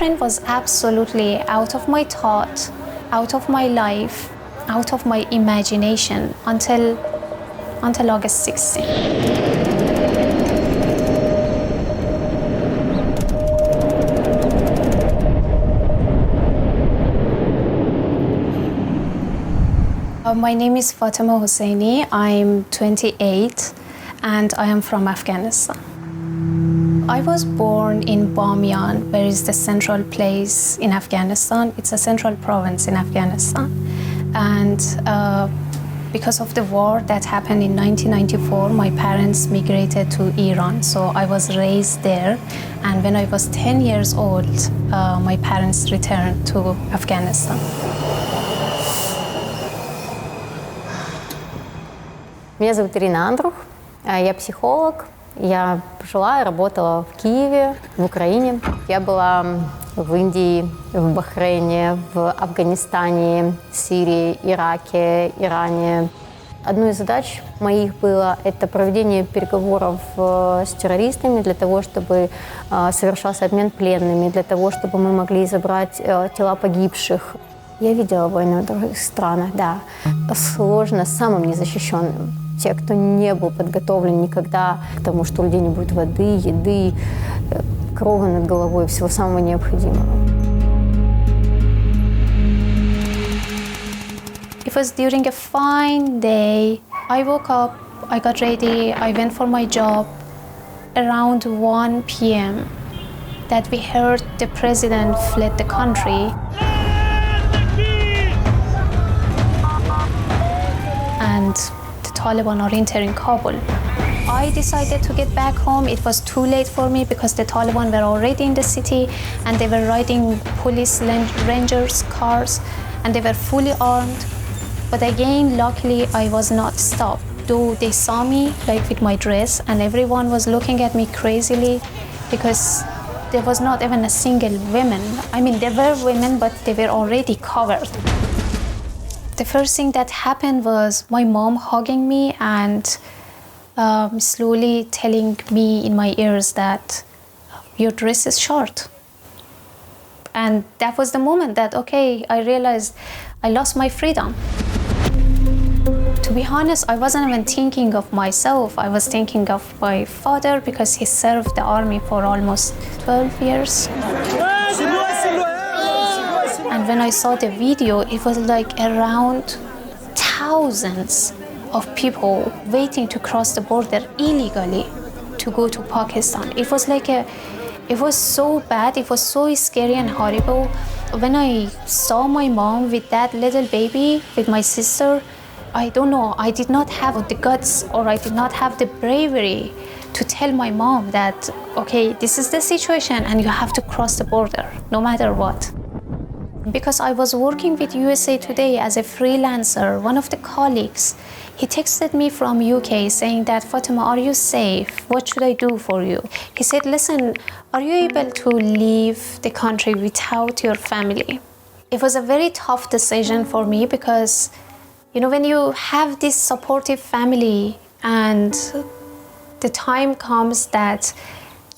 Ukraine was absolutely out of my thought, out of my life, out of my imagination until August 16. My name is Fatema Hosseini. I'm 28 and I am from Afghanistan. I was born in Bamiyan, where is the central place in Afghanistan. It's a central province in Afghanistan. And because of the war that happened in 1994, my parents migrated to Iran. So I was raised there. And when I was 10 years old, my parents returned to Afghanistan. Меня зовут Ирина Андрух, я психолог. Я жила и работала в Киеве, в Украине. Я была в Индии, в Бахрейне, в Афганистане, Сирии, Ираке, Иране. Одной из задач моих было это проведение переговоров с террористами для того, чтобы совершался обмен пленными, для того, чтобы мы могли забрать тела погибших. Я видела войну в других странах, да. Сложно самым незащищенным. Те, кто не был подготовлен никогда к тому, что у людей не будет воды, еды, крова над головой, всего самого необходимого. It was during a fine day. I woke up, I got ready, I went for my job. Around 1 p.m. that we heard the president fled the country. And the Taliban are entering Kabul. I decided to get back home. It was too late for me because the Taliban were already in the city and they were riding police rangers cars and they were fully armed. But again, luckily, I was not stopped. Though they saw me like with my dress and everyone was looking at me crazily because there was not even a single woman. I mean, there were women, but they were already covered. The first thing that happened was my mom hugging me and slowly telling me in my ears that your dress is short. And that was the moment that, okay, I realized I lost my freedom. To be honest, I wasn't even thinking of myself. I was thinking of my father because he served the army for almost 12 years. And when I saw the video, it was like around thousands of people waiting to cross the border illegally to go to Pakistan. It was like it was so bad, it was so scary and horrible. When I saw my mom with that little baby, with my sister, I don't know, I did not have the guts or I did not have the bravery to tell my mom that, okay, this is the situation and you have to cross the border, no matter what. Because I was working with USA Today as a freelancer, one of the colleagues, he texted me from UK saying that, Fatema, are you safe? What should I do for you? He said, listen, are you able to leave the country without your family? It was a very tough decision for me because, you know, when you have this supportive family and the time comes that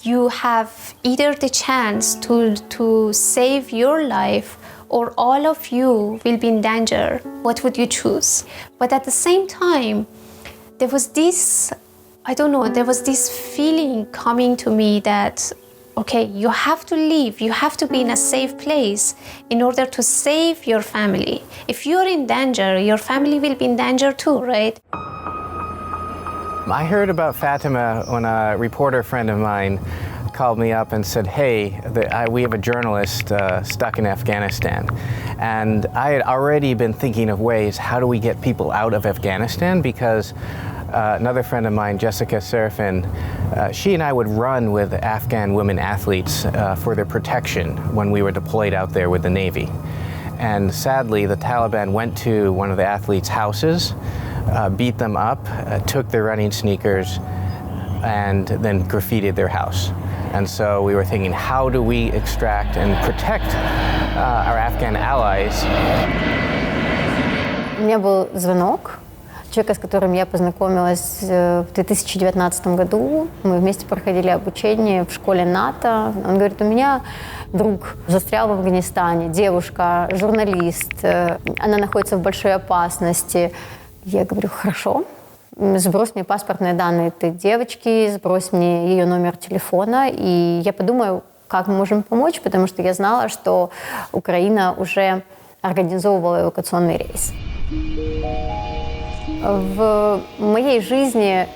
you have either the chance to save your life or all of you will be in danger, what would you choose? But at the same time, there was this, I don't know, there was this feeling coming to me that, okay, you have to leave, you have to be in a safe place in order to save your family. If you're in danger, your family will be in danger too, right? I heard about Fatema when a reporter friend of mine called me up and said, hey, we have a journalist stuck in Afghanistan. And I had already been thinking of ways, how do we get people out of Afghanistan? Because another friend of mine, Jessica Serafin, she and I would run with Afghan women athletes for their protection when we were deployed out there with the Navy. And sadly, the Taliban went to one of the athletes' houses, beat them up, took their running sneakers, and then graffitied their house. And so we were thinking, how do we extract and protect our Afghan allies? У меня был звонок, человека, с которым я познакомилась в 2019 году. Мы вместе проходили обучение в школе НАТО. Он говорит, у меня друг застрял в Афганистане, девушка, журналист, она находится в большой опасности. Я говорю, хорошо, сбрось мне паспортные данные этой девочки, сбрось мне ее номер телефона, и я подумаю, как мы можем помочь, потому что я знала, что Украина уже организовывала эвакуационный рейс. В моей жизни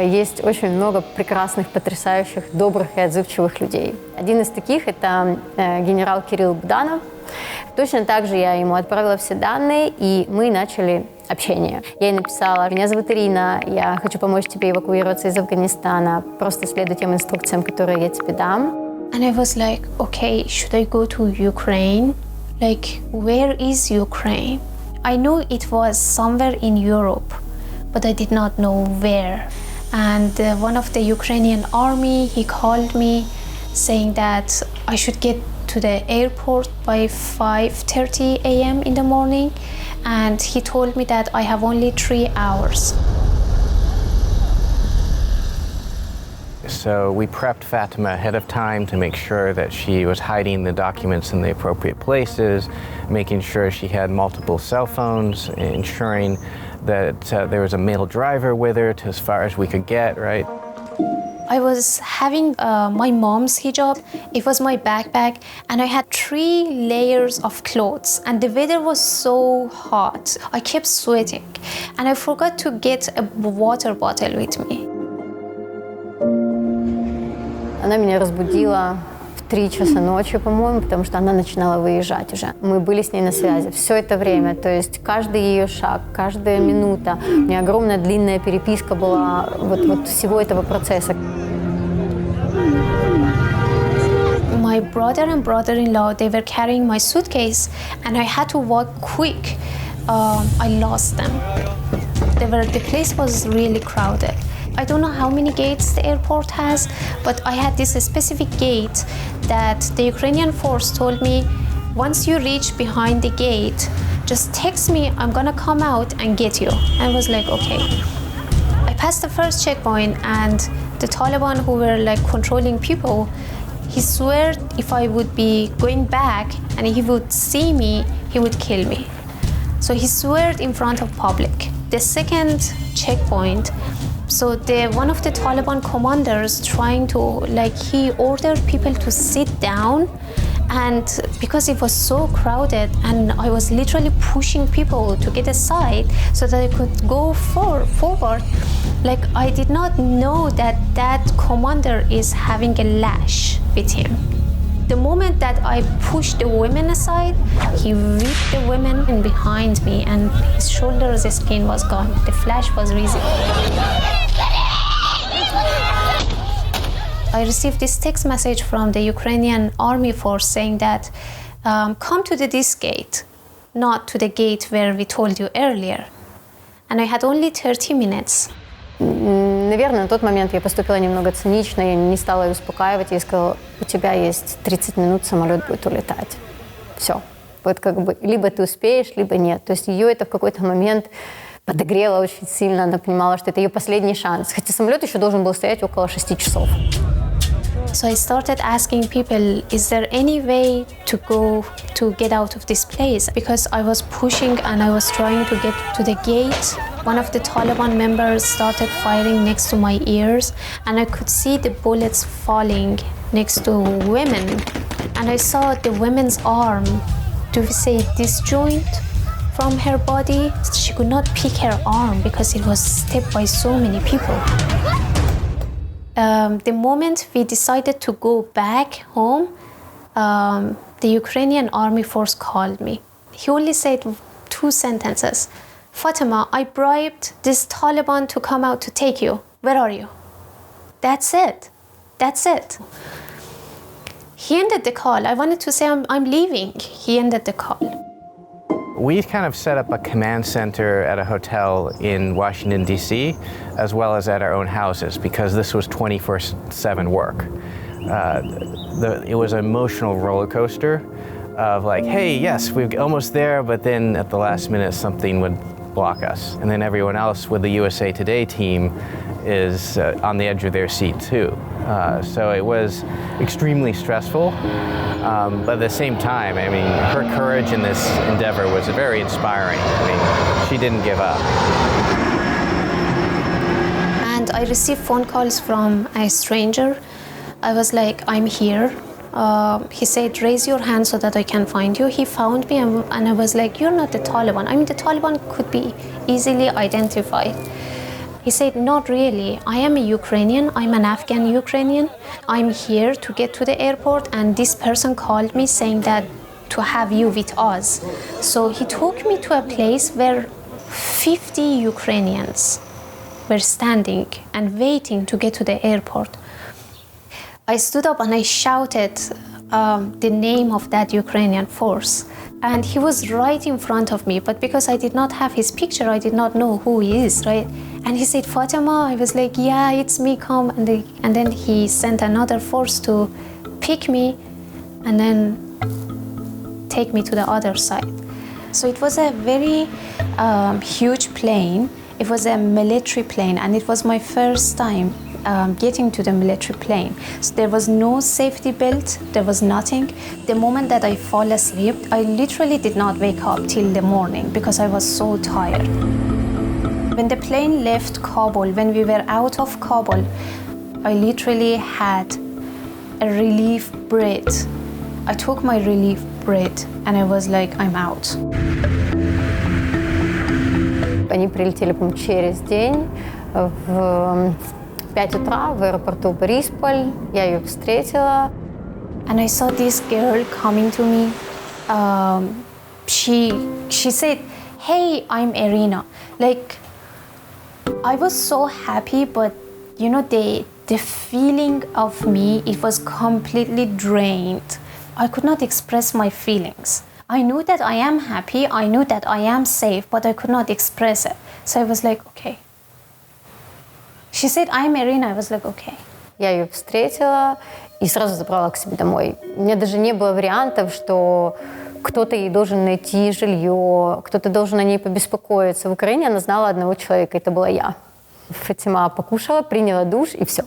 есть очень много прекрасных, потрясающих, добрых и отзывчивых людей. Один из таких – это генерал Кирилл Богданов. Точно так же я ему отправила все данные, и мы начали общение. Я ей написала, меня зовут Ирина, я хочу помочь тебе эвакуироваться из Афганистана, просто следуй тем инструкциям, которые я тебе дам. And I was like, okay, should I go to Ukraine? Like, where is Ukraine? I knew it was somewhere in Europe, but I did not know where. And one of the Ukrainian army, he called me saying that I should get to the airport by 5:30 a.m. in the morning. And he told me that I have only 3 hours. So we prepped Fatema ahead of time to make sure that she was hiding the documents in the appropriate places, making sure she had multiple cell phones, ensuring that there was a male driver with her to as far as we could get, right? I was having my mom's hijab. It was my backpack, and I had 3 layers of clothes, and the weather was so hot. I kept sweating, and I forgot to get a water bottle with me. Она меня разбудила в 3 часа ночи, по-моему, потому что она начинала выезжать уже. Мы были с ней на связи все это время, то есть каждый ее шаг, каждая минута. У меня огромная длинная переписка была вот всего этого процесса. My brother and brother-in-law, they were carrying my suitcase, and I had to walk quick. I lost them. The place was really crowded. I don't know how many gates the airport has, but I had this specific gate that the Ukrainian force told me, once you reach behind the gate, just text me, I'm gonna come out and get you. I was like, okay. I passed the first checkpoint, and the Taliban who were like controlling people, he swore if I would be going back and he would see me, he would kill me. So he swore in front of public. The second checkpoint, so one of the Taliban commanders trying to, he ordered people to sit down, and because it was so crowded and I was literally pushing people to get aside so that I could go forward, I did not know that commander is having a lash with him. The moment that I pushed the women aside, he ripped the women in behind me, and his shoulders, the skin was gone. The flash was visible. I received this text message from the Ukrainian army force saying that come to this gate, not to the gate where we told you earlier. And I had only 30 minutes. Наверное, на тот момент я поступила немного цинично, я не стала ее успокаивать, я сказала, у тебя есть 30 минут, самолет будет улетать. Все. Вот либо ты успеешь, либо нет. То есть ее это в какой-то момент подогрело очень сильно, она понимала, что это ее последний шанс. Хотя самолет еще должен был стоять около 6 часов. So I started asking people, is there any way to get out of this place? Because I was pushing and I was trying to get to the gate. One of the Taliban members started firing next to my ears, and I could see the bullets falling next to women. And I saw the woman's arm, do we say disjoint from her body? She could not pick her arm because it was stabbed by so many people. The moment we decided to go back home, the Ukrainian army force called me. He only said 2 sentences. Fatema, I bribed this Taliban to come out to take you. Where are you? That's it. That's it. He ended the call. I wanted to say I'm leaving. He ended the call. We kind of set up a command center at a hotel in Washington, D.C., as well as at our own houses, because this was 24/7 work. It was an emotional roller coaster of hey, yes, we're almost there, but then at the last minute something would block us. And then everyone else with the USA Today team is on the edge of their seat too. So it was extremely stressful, but at the same time, I mean, her courage in this endeavor was very inspiring. I mean, she didn't give up. And I received phone calls from a stranger. I was like, I'm here. He said, raise your hand so that I can find you. He found me and I was like, you're not the Taliban. I mean, the Taliban could be easily identified. He said, not really. I am a Ukrainian. I'm an Afghan Ukrainian. I'm here to get to the airport and this person called me saying that to have you with us. So he took me to a place where 50 Ukrainians were standing and waiting to get to the airport. I stood up and I shouted the name of that Ukrainian force. And he was right in front of me, but because I did not have his picture, I did not know who he is, right? And he said, Fatema. I was like, yeah, it's me, come. And then he sent another force to pick me and then take me to the other side. So it was a very huge plane. It was a military plane, and it was my first time getting to the military plane. So there was no safety belt, there was nothing. The moment that I fall asleep, I literally did not wake up till the morning because I was so tired. When the plane left Kabul, when we were out of Kabul, I literally had a relief breath. I took my relief breath and I was like, I'm out. Они прилетели, по-моему, через день в 5 утра в аэропорту Борисполь. Я ее встретила. And I saw this girl coming to me. She said, hey, I'm Iryna. Like, I was so happy, but you know, the feeling of me, it was completely drained. I could not express my feelings. I knew that I am happy, I knew that I am safe, but I could not express it. So I was like, okay. She said, I'm Iryna. I was like, okay. Я ее встретила и сразу забрала к себе домой. У меня даже не было вариантов, что кто-то ей должен найти жилье, кто-то должен о ней побеспокоиться. В Украине она знала одного человека, это была я. Фатема покушала, приняла душ и все.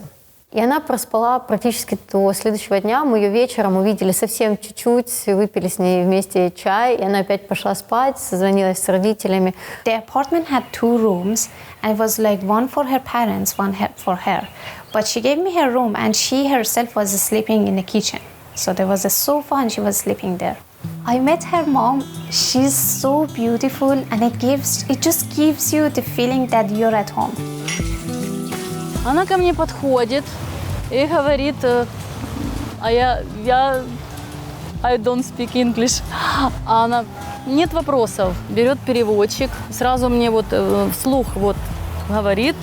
И она проспала практически до следующего дня. Мы ее вечером увидели совсем чуть-чуть, выпили с ней вместе чай, и она опять пошла спать, созвонилась с родителями. The apartment had 2 rooms, and it was like one for her parents, one for her. But she gave me her room, and she herself was sleeping in the kitchen. So there was a sofa, and she was sleeping there. I met her mom. She's so beautiful, and it just gives you the feeling that you're at home. Она ко мне подходит и говорит, I don't speak English. А она, нет вопросов, берет переводчик, сразу мне вот вслух вот говорит,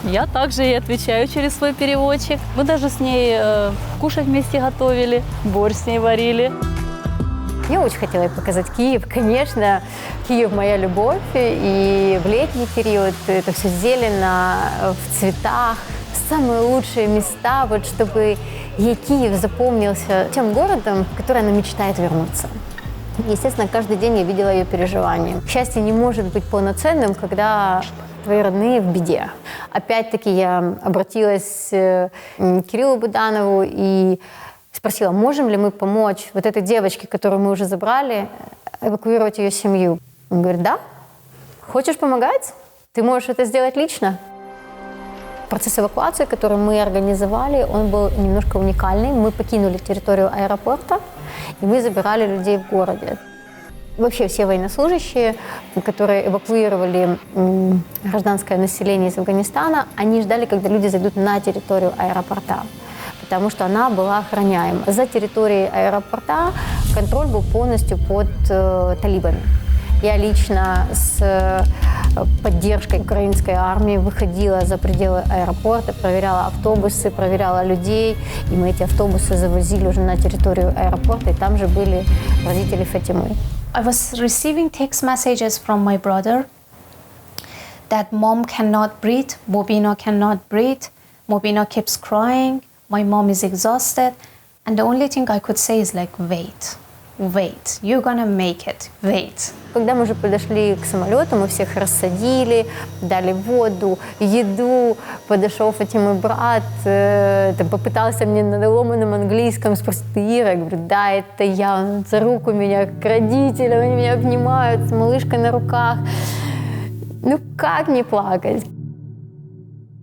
я также ей отвечаю через свой переводчик. Мы даже с ней кушать вместе готовили, борщ с ней варили. Я очень хотела ей показать Киев. Конечно, Киев – моя любовь. И в летний период это все зелено, в цветах. Самые лучшие места, вот, чтобы ей Киев запомнился тем городом, в который она мечтает вернуться. Естественно, каждый день я видела ее переживания. Счастье не может быть полноценным, когда твои родные в беде. Опять-таки я обратилась к Кириллу Буданову и спросила, можем ли мы помочь вот этой девочке, которую мы уже забрали, эвакуировать ее семью. Он говорит, да. Хочешь помогать? Ты можешь это сделать лично. Процесс эвакуации, который мы организовали, он был немножко уникальный. Мы покинули территорию аэропорта, и мы забирали людей в городе. Вообще все военнослужащие, которые эвакуировали гражданское население из Афганистана, они ждали, когда люди зайдут на территорию аэропорта, потому что она была охраняема. За территорией аэропорта контроль был полностью под талибами. Я лично с поддержкой украинской армии выходила за пределы аэропорта, проверяла автобусы, проверяла людей. И мы эти автобусы завозили уже на территорию аэропорта, и там же были родители Фатемы. I was receiving text messages from my brother that mom cannot breathe, Mobina cannot breathe, Mobina keeps crying, my mom is exhausted, and the only thing I could say is like, wait, wait, you're gonna make it, wait. Когда мы уже подошли к самолету, мы всех рассадили, дали воду, еду. Подошел Фатимы брат, попытался мне на ломаном английском спросить: ты Ира? Я говорю: да, это я. Он за руку меня к родителям, они меня обнимают с малышкой на руках. Ну как не плакать?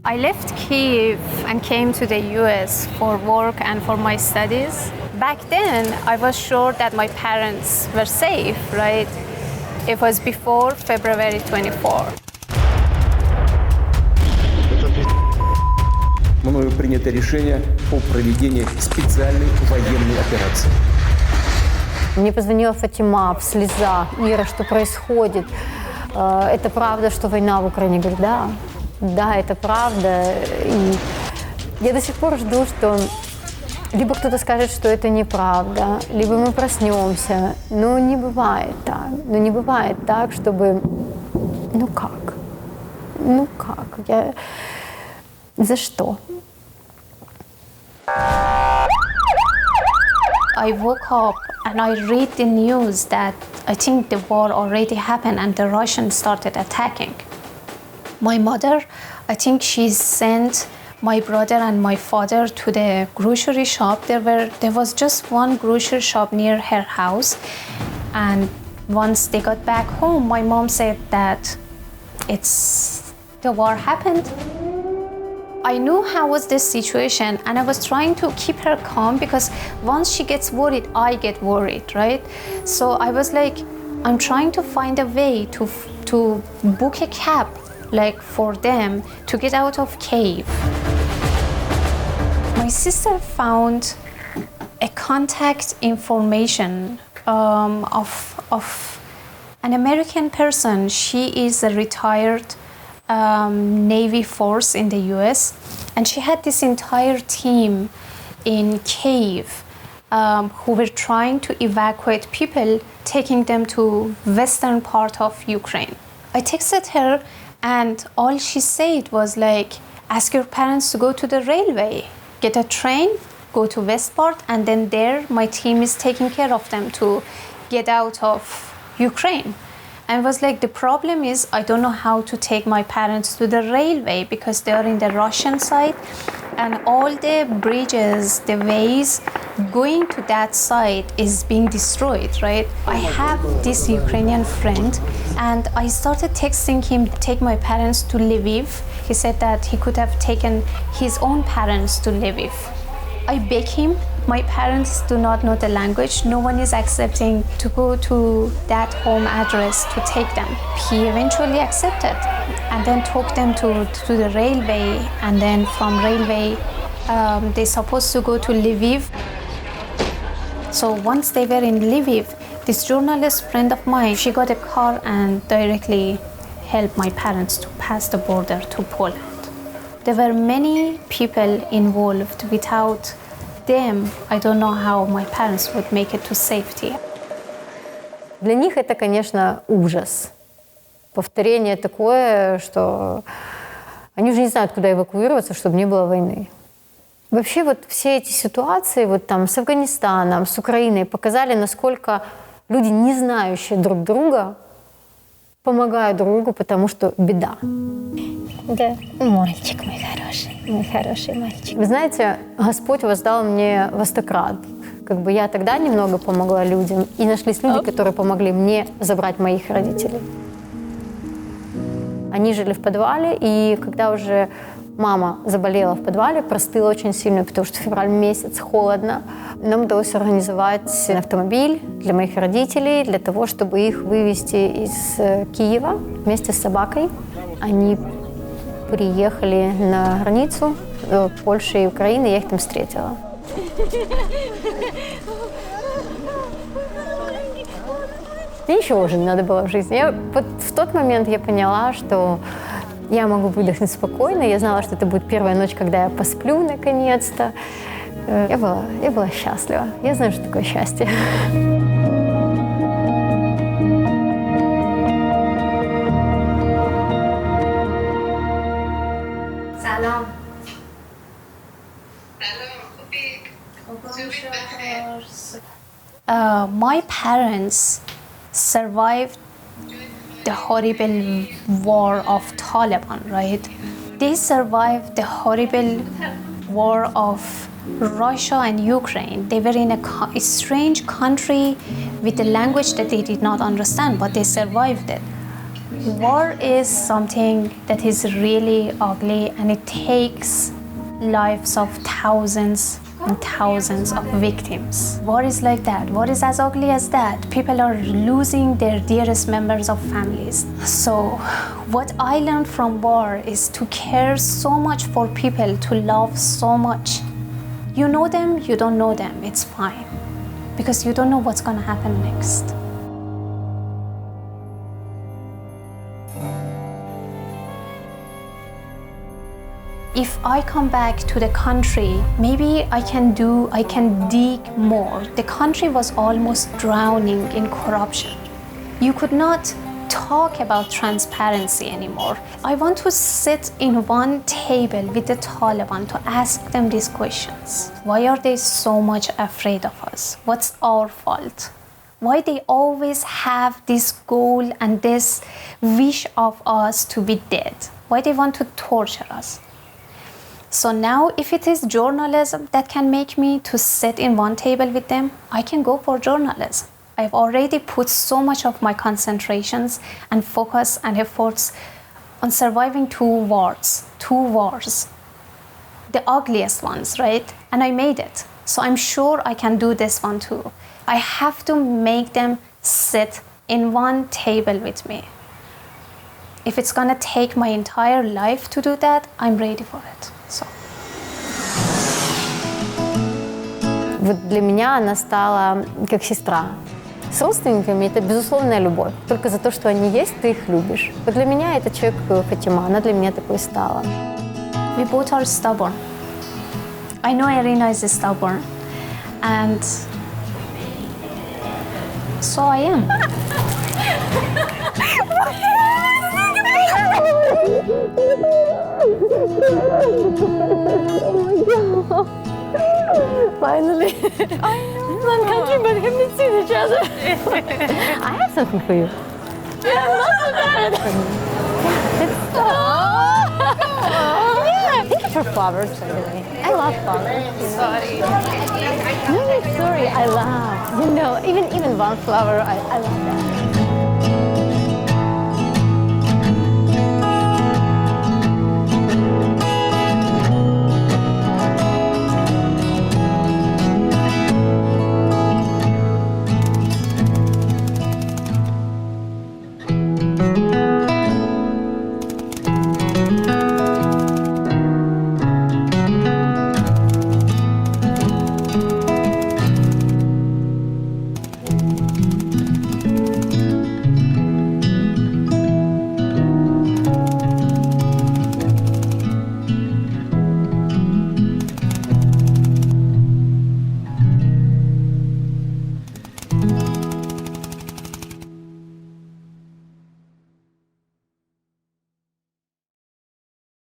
I left Kyiv and came to the US for work and for my studies. Back then, I was sure that my parents were safe, right? It was before February 24. Мною принято решение о проведении специальной военной операции. Мне позвонила Фатима в слезах: Ира, что происходит? Это правда, что война в Украине? Я говорю: да. Да, это правда. И я до сих пор жду, что либо кто-то скажет, что это неправда, либо мы проснемся. Но не бывает так. Ну, не бывает так, чтобы... Ну как? Ну как? За что? I woke up and I read the news that I think the war already happened and the Russians started attacking. My mother, I think she sent my brother and my father to the grocery shop. There was just one grocery shop near her house, and once they got back home, my mom said that the war happened. I knew how was this situation, and I was trying to keep her calm because once she gets worried, I get worried, right? So I was like, I'm trying to find a way to book a cab, like for them to get out of Kyiv. My sister found a contact information of an American person. She is a retired Navy force in the US, and she had this entire team in Kyiv who were trying to evacuate people, taking them to western part of Ukraine. I texted her, and all she said was like, ask your parents to go to the railway, get a train, go to Westport, and then there my team is taking care of them to get out of Ukraine. And was like, the problem is I don't know how to take my parents to the railway because they are in the Russian side, and all the bridges, the ways going to that side is being destroyed, right? I have this Ukrainian friend, and I started texting him, take my parents to Lviv. He said that he could have taken his own parents to Lviv. I beg him. My parents do not know the language. No one is accepting to go to that home address to take them. He eventually accepted and then took them to the railway, and then from railway, they're supposed to go to Lviv. So once they were in Lviv, this journalist friend of mine, she got a car and directly helped my parents to pass the border to Poland. There were many people involved. Without them, I don't know how my parents would make it to safety. Для них это, конечно, ужас. Повторение такое, что они уже не знают, куда эвакуироваться, чтобы не было войны. Вообще вот все эти ситуации вот там с Афганистаном, с Украиной показали, насколько люди, не знающие друг друга, помогают друг другу, потому что беда. Да, мальчик мой хороший мальчик. Вы знаете, Господь воздал мне во 100 крат. Как бы я тогда немного помогла людям, и нашлись люди, которые помогли мне забрать моих родителей. Они жили в подвале, и когда уже мама заболела в подвале, простыла очень сильно, потому что февраль месяц, холодно, нам удалось организовать автомобиль для моих родителей, для того, чтобы их вывести из Киева вместе с собакой. Они приехали на границу Польши и Украины, я их там встретила. Мне ничего уже не надо было в жизни. Вот в тот момент я поняла, что я могу выдохнуть спокойно. Я знала, что это будет первая ночь, когда я посплю наконец-то. Я была счастлива. Я знаю, что такое счастье. Salam. My parents survived the horrible war of Taliban, right? They survived the horrible war of Russia and Ukraine. They were in a strange country with a language that they did not understand, but they survived it. War is something that is really ugly, and it takes lives of thousands and thousands of victims. War is like that. War is as ugly as that. People are losing their dearest members of families. So what I learned from war is to care so much for people, to love so much. You know them, you don't know them, it's fine. Because you don't know what's gonna happen next. If I come back to the country, maybe I can dig more. The country was almost drowning in corruption. You could not talk about transparency anymore. I want to sit in one table with the Taliban to ask them these questions. Why are they so much afraid of us? What's our fault? Why they always have this goal and this wish of us to be dead? Why they want to torture us? So now, if it is journalism that can make me to sit in one table with them, I can go for journalism. I've already put so much of my concentrations and focus and efforts on surviving two wars, the ugliest ones, right? And I made it. So I'm sure I can do this one too. I have to make them sit in one table with me. If it's gonna take my entire life to do that, I'm ready for it. So. Вот для меня она стала как сестра. С родственниками это безусловная любовь. Только за то, что они есть, ты их любишь. Вот для меня это человек Фатема, она для меня такой стала. We both are stubborn. I know Iryna is stubborn, and so I am. Finally. I know. One country, but haven't seen each other. I have something for you. Yeah, not so bad. Yeah. Thank you for flowers, by the way. I love flowers. Sorry. No, sorry. I love. You know, even one flower, I love that.